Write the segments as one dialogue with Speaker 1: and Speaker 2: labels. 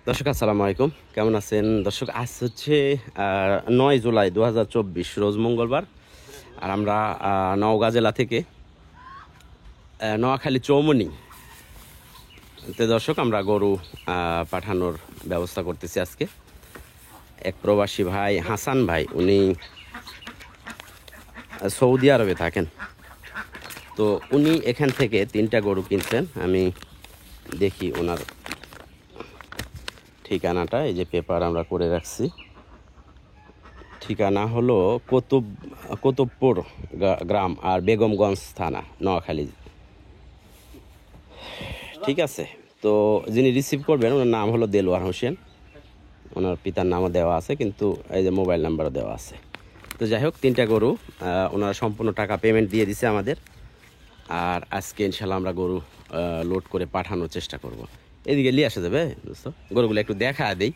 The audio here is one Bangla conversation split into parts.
Speaker 1: দর্শক আসসালামু আলাইকুম, কেমন আছেন দর্শক? আজ হচ্ছে 9 জুলাই 2024 রোজ মঙ্গলবার। আর আমরা নওগাঁ জেলা থেকে নোয়াখালী চৌমনি তে দর্শক আমরা গরু পাঠানোর ব্যবস্থা করতেছি। আজকে এক প্রবাসী ভাই হাসান ভাই, উনি সৌদি আরবে থাকেন। তো উনি এখান থেকে 3টা গরু কিনছেন। আমি দেখি ওনার ঠিকানাটা, এই যে পেপার আমরা করে রাখছি। ঠিকানা হলো কুতুবপুর গ্রাম আর বেগমগঞ্জ থানা, নোয়াখালী। ঠিক আছে, তো যিনি রিসিভ করবেন ওনার নাম হলো দেলোয়ার হোসেন। ওনার পিতার নামও দেওয়া আছে, কিন্তু এই যে মোবাইল নাম্বারও দেওয়া আছে। তো যাই হোক, 3টা গরু ওনারা সম্পূর্ণ টাকা পেমেন্ট দিয়ে দিছে আমাদের। আর আজকে ইনশাল্লাহ আমরা গরু লোড করে পাঠানোর চেষ্টা করব। এদিকে নিয়ে আসা যাবে দোস্ত, গরুগুলো একটু দেখা দেই।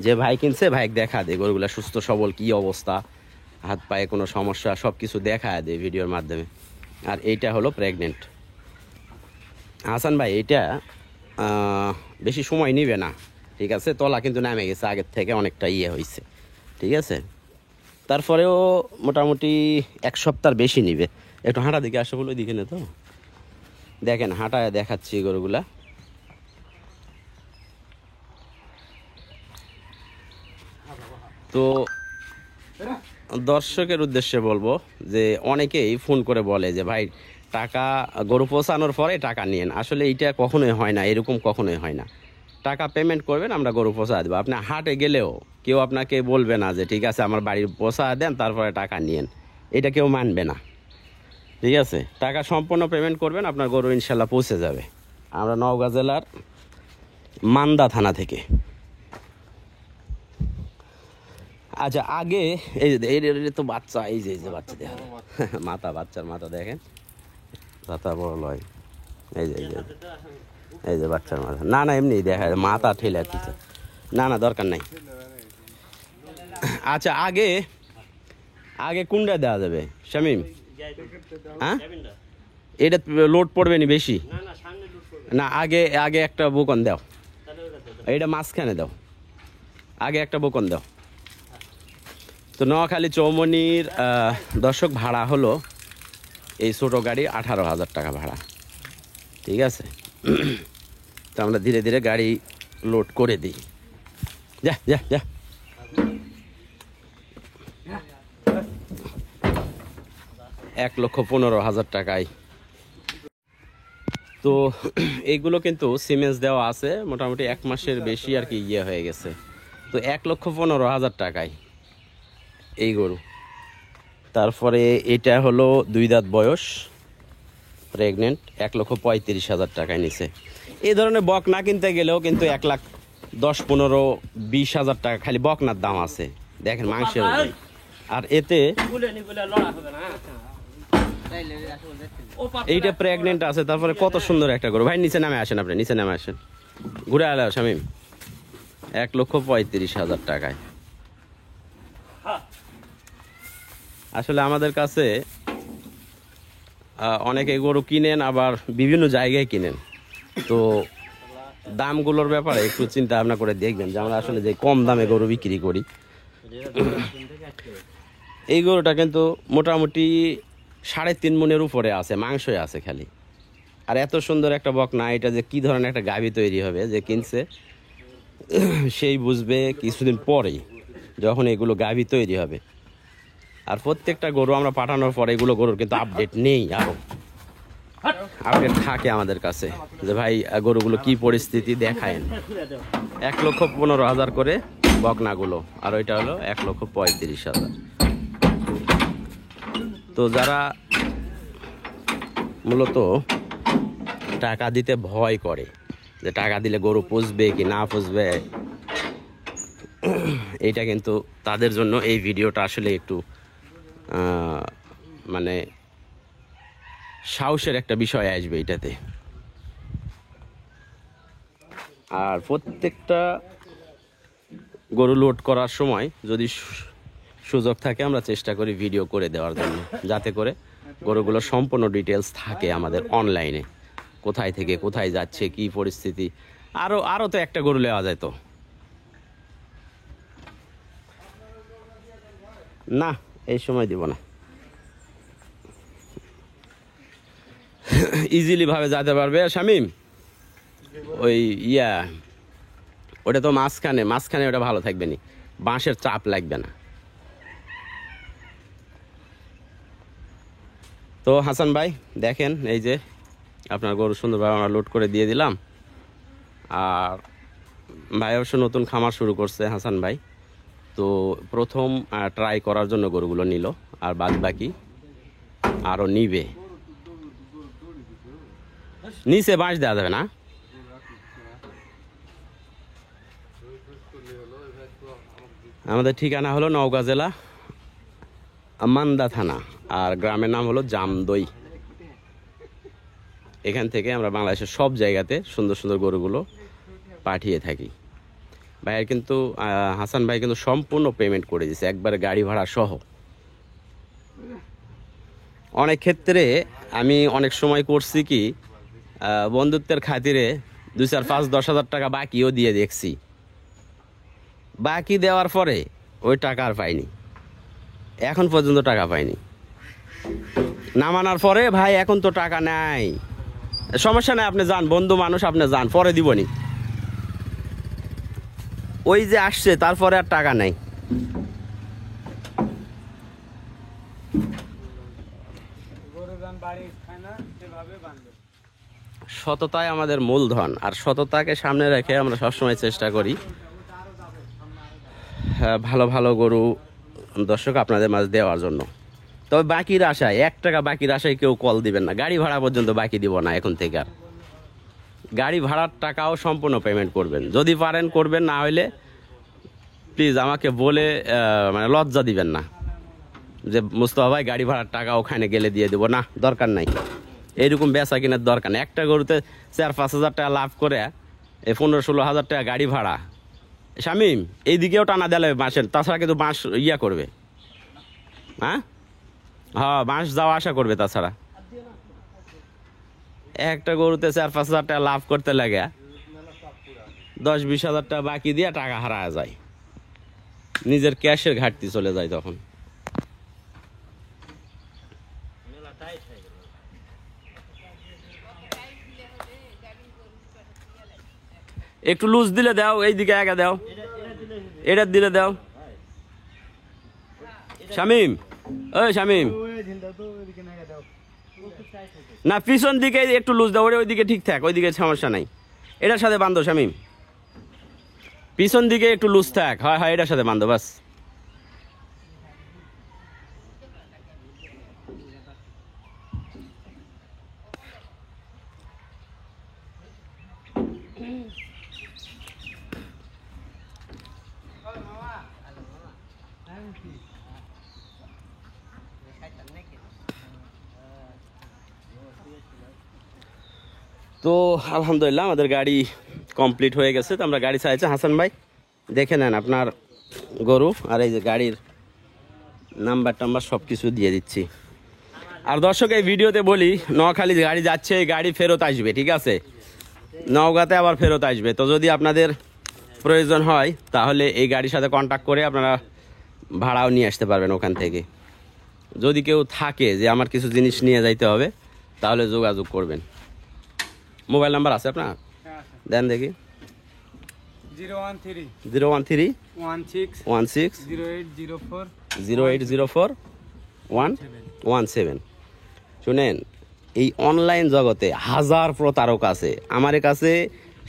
Speaker 1: যে ভাই কিনছে ভাইকে দেখা দেয় গরুগুলা সুস্থ সবল, কি অবস্থা, হাত পায়ে কোনো সমস্যা, সব কিছু দেখা দেয় ভিডিওর মাধ্যমে। আর এইটা হলো প্রেগনেন্ট। হাসান ভাই, এটা বেশি সময় নিবে না, ঠিক আছে? তলা কিন্তু নামে গেছে, আগের থেকে অনেকটা হয়েছে, ঠিক আছে? তারপরেও মোটামুটি 1 সপ্তাহ বেশি নিবে। একটু হাঁটা দিকে আসে বলে, ওইদিকে নে। তো দেখেন, হাঁটায় দেখাচ্ছি গরুগুলা। তো দর্শকের উদ্দেশ্যে বলবো যে অনেকেই ফোন করে বলে যে ভাই টাকা গরু পৌঁছানোর পরে টাকা নিয়েন। আসলে এইটা কখনোই হয় না, এরকম কখনোই হয় না। টাকা পেমেন্ট করবেন, আমরা গরু পৌঁছা দেবো। আপনি হাটে গেলেও কেউ আপনাকে বলবে না যে ঠিক আছে আমার বাড়ির পৌঁছা দেন তারপরে টাকা নিয়েন, এটা কেউ মানবে না। ঠিক আছে, টাকা সম্পূর্ণ পেমেন্ট করবেন, আপনার গরু ইনশাল্লাহ পৌঁছে যাবে। আমরা নওগাঁ জেলার মান্দা থানা থেকে। আচ্ছা, আগে এই তো বাচ্চা, এই যে বাচ্চা দেখেন, মাথা, বাচ্চার মাথা দেখেন, মাথা বড় লয়। এই যে বাচ্চার মাথা, না না এমনি দেখা মাথা ঠেলে দিচ্ছে, না না দরকার নাই। আচ্ছা, আগে আগে কোনটা দেওয়া যাবে শামিম? হ্যাঁ, এটা লোড পড়বে নি বেশি? না, আগে আগে একটা বোকন দাও, এইটা মাঝখানে দাও, আগে একটা বোকন দাও। তো নোয়াখালী চৌমনির দর্শক ভাড়া হলো এই ছোটো গাড়ি 18,000 টাকা ভাড়া, ঠিক আছে? তো আমরা ধীরে ধীরে গাড়ি লোড করে দিই। যা যা যা। 1,15,000 টাকায়। তো এইগুলো কিন্তু সিমেন্স দেওয়া আছে, মোটামুটি 1 মাসের বেশি আর কি হয়ে গেছে। তো 1,15,000 টাকায় এই গরু। তারপরে এটা হলো 2 দাঁত বয়স, প্রেগনেন্ট, 1,35,000 টাকায় নিছে। এই ধরনের বক না কিনতে গেলেও কিন্তু 1,10,15,20,000 টাকা খালি বকনার দাম আছে। দেখেন মাংসের। আর এতে এইটা প্রেগনেন্ট আছে। তারপরে কত সুন্দর একটা গরু। ভাই নিচে নামে আসেন, আপনি নিচে নামে আসেন, ঘুরে আলো শামিম। 1,35,000 টাকায়। আসলে আমাদের কাছে অনেকে গরু কিনেন, আবার বিভিন্ন জায়গায় কিনেন। তো দামগুলোর ব্যাপারে একটু চিন্তা ভাবনা করে দেখবেন যে আমরা আসলে যে কম দামে গরু বিক্রি করি। এই গরুটা কিন্তু মোটামুটি 3.5 মণের উপরে আছে, মাংসই আছে খালি। আর এত সুন্দর একটা বকনা, এটা যে কি ধরনের একটা গাভী তৈরি হবে, যে কিনছে সেই বুঝবে কিছুদিন পরেই, যখন এগুলো গাভী তৈরি হবে। আর প্রত্যেকটা গরু আমরা পাঠানোর পরে এগুলো গরুর কিন্তু আপডেট নেই, আরও আপডেট থাকে আমাদের কাছে যে ভাই গরুগুলো কি পরিস্থিতি দেখায়। 1,15,000 করে বকনাগুলো, আর ওইটা হলো 1,35,000। তো যারা মূলত টাকা দিতে ভয় করে, যে টাকা দিলে গরু পুষবে কি না পুষবে, এইটা কিন্তু তাদের জন্য এই ভিডিওটা আসলে একটু মানে সাহসের একটা বিষয় আসবে এটাতে। আর প্রত্যেকটা গরু লোড করার সময় যদি সুযোগ থাকে আমরা চেষ্টা করি ভিডিও করে দেওয়ার জন্য, যাতে করে গরুগুলো সম্পূর্ণ ডিটেলস থাকে আমাদের অনলাইনে, কোথায় থেকে কোথায় যাচ্ছে, কি পরিস্থিতি। আরো আরো তো একটা গরু নেওয়া যায় তো। না এই সময় দিব না, ইজিলি ভাবে যেতে পারবে শামিম। ওই ওটা তো মাঝখানে মাঝখানে ওটা ভালো থাকবে না, বাঁশের চাপ লাগবে না। তো হাসান ভাই দেখেন, এই যে আপনার গরু সুন্দরভাবে আমরা লোড করে দিয়ে দিলাম। আর ভাই অবশ্য নতুন খামার শুরু করছে হাসান ভাই, তো প্রথম ট্রাই করার জন্য গরুগুলো নিল, আর বাদ বাকি আরও নিবে। নিচে বাঁশ দেওয়া যাবে না? আমাদের ঠিকানা হলো নওগাঁ জেলা মান্দা থানা, আর গ্রামের নাম হলো জামদই। এখান থেকে আমরা বাংলাদেশের সব জায়গাতে সুন্দর সুন্দর গরুগুলো পাঠিয়ে থাকি। ভাইয়ের কিন্তু হাসান ভাই কিন্তু সম্পূর্ণ পেমেন্ট করে দিয়েছে, একবারে গাড়ি ভাড়া সহ। অনেক ক্ষেত্রে আমি অনেক সময় করছি কি, বন্ধুত্বের খাতিরে 2, 4, 5, 10 হাজার টাকা বাকিও দিয়ে দেখছি। বাকি দেওয়ার পরে ওই টাকা আর পাইনি, এখন পর্যন্ত টাকা পাইনি। নামানোর পরে ভাই এখন তো টাকা নাই, সমস্যা নাই, আপনি যান, বন্ধু মানুষ, আপনি যান, পরে দিবনি। ওই যে আসছে তারপরে আর টাকা নাই। সততাই আমাদের মূলধন, আর সততাকে সামনে রেখে আমরা সবসময় চেষ্টা করি ভালো ভালো গরু দর্শক আপনাদের মাঝে দেওয়ার জন্য। তবে বাকির আশায়, 1 টাকা বাকির আশায় কেউ কল দিবেন না, গাড়ি ভাড়া পর্যন্ত বাকি দিব না এখন থেকে। আর গাড়ি ভাড়ার টাকাও সম্পূর্ণ পেমেন্ট করবেন, যদি পারেন করবেন, না হইলে প্লিজ আমাকে বলে মানে লজ্জা দিবেন না যে মুস্তফা ভাই গাড়ি ভাড়ার টাকা ওখানে গেলে দিয়ে দেবো, না, দরকার নাই। এইরকম বেচা কিনার দরকার নেই। একটা গরুতে 4-5 হাজার টাকা লাভ করে এই 15-16 হাজার টাকা গাড়ি ভাড়া। শামিম এইদিকেও টানা দিলে বাঁশের, তাছাড়া কিন্তু বাঁশ করবে, হ্যাঁ বাঁশ যাওয়া আসা করবে। তাছাড়া একটা গরুতে 4-5 হাজার টাকা লাভ করতে লাগে 10-20 হাজার টাকা বাকি দিয়ে টাকা হারা যায়, নিজের ক্যাশের ঘাটতি চলে যায় তখন। একটু লুজ দিলে দাও, এইদিকে আগে দাও, এটা দিলে দাও। শামিম, ওই শামিম, না পিছন দিকে একটু লুজ দাও, ওইদিকে ঠিক থাক, ওইদিকে সমস্যা নাই। এটার সাথে বান্ধো শামিম, পিছন দিকে একটু লুজ থাক। হয় হয়, এটার সাথে বান্ধো, বাস। তো আলহামদুলিল্লাহ আমাদের গাড়ি কমপ্লিট হয়ে গেছে। তো আমরা গাড়ি চাইছি, হাসান ভাই দেখে নেন আপনার গরু, আর এই যে গাড়ির নাম্বার টাম্বার সব কিছু দিয়ে দিচ্ছি। আর দর্শক এই ভিডিওতে বলি, নোয়াখালী গাড়ি যাচ্ছে, এই গাড়ি ফেরত আসবে, ঠিক আছে, নওগাঁতে আবার ফেরত আসবে। তো যদি আপনাদের প্রয়োজন হয় তাহলে এই গাড়ির সাথে কন্ট্যাক্ট করে আপনারা ভাড়াও নিয়ে আসতে পারবেন ওখান থেকে। যদি কেউ থাকে যে আমার কিছু জিনিস নিয়ে যাইতে হবে, তাহলে যোগাযোগ করবেন। মোবাইল নাম্বার আছে আপনার? দেন দেখি। 013-16-0804-117। শুনেন, এই অনলাইন জগতে হাজার প্রতারক আছে। আমার কাছে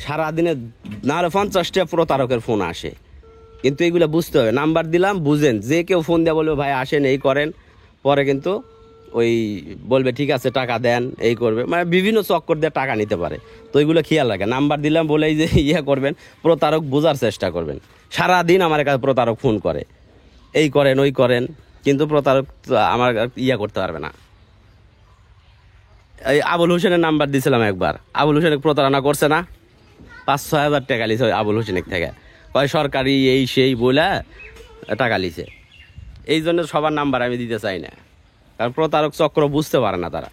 Speaker 1: সারাদিনে না হলে 50টা প্রতারকের ফোন আসে, কিন্তু এইগুলো বুঝতে হবে। নাম্বার দিলাম, বুঝেন, যে কেউ ফোন দিয়ে বলবে ভাই আসেন, এই করেন, পরে কিন্তু ওই বলবে ঠিক আছে টাকা দেন, এই করবে, মানে বিভিন্ন চক্কর দিয়ে টাকা নিতে পারে। তো এইগুলো খেয়াল রাখে। নাম্বার দিলাম বলেই যে করবেন, প্রতারক বোঝার চেষ্টা করবেন। সারাদিন আমার কাছে প্রতারক ফোন করে, এই করেন ওই করেন, কিন্তু প্রতারক আমার করতে পারবে না। এই আবুল হোসেনের নাম্বার দিয়েছিলাম একবার, আবুল হোসেনের প্রতারণা করছে না, 5-6 হাজার টাকা লিছে আবুল হোসেনের থেকে, কয় সরকারি এই সেই বলে টাকা লিছে। এই জন্য সবার নাম্বার আমি দিতে চাই না, কারণ প্রতারক চক্র বুঝতে পারে না তারা।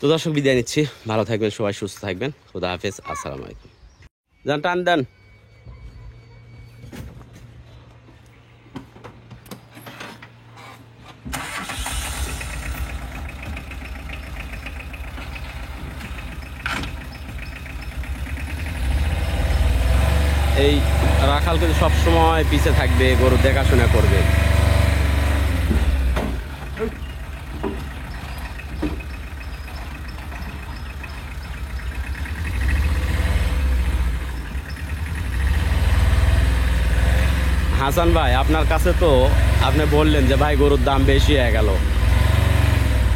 Speaker 1: তো দর্শক বিদায় নিচ্ছি, ভালো থাকবেন সবাই, সুস্থ থাকবেন, খুদা হাফেজ, আসসালামু আলাইকুম। যান টান দেন। এই রাখাল কিন্তু সবসময় পিছে থাকবে, গরু দেখাশোনা করবে। হাসান ভাই, আপনার কাছে তো আপনি বললেন যে ভাই গরুর দাম বেশি হয়ে গেল,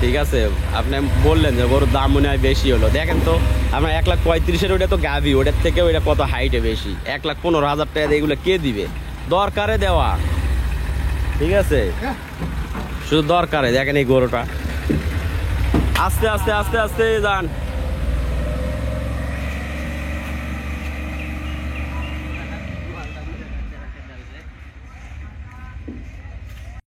Speaker 1: ঠিক আছে, আপনি বললেন যে গরুর দাম মনে হয় বেশি হলো। দেখেন তো আপনার 1,35,000 ওটা তো গাভি, ওটার থেকে ওইটা কত হাইটে বেশি। 1,15,000 টাকা এগুলো কে দিবে? দরকারে দেওয়া, ঠিক আছে, শুধু দরকারে। দেখেন এই গরুটা, আস্তে আস্তে আস্তে আস্তে যান।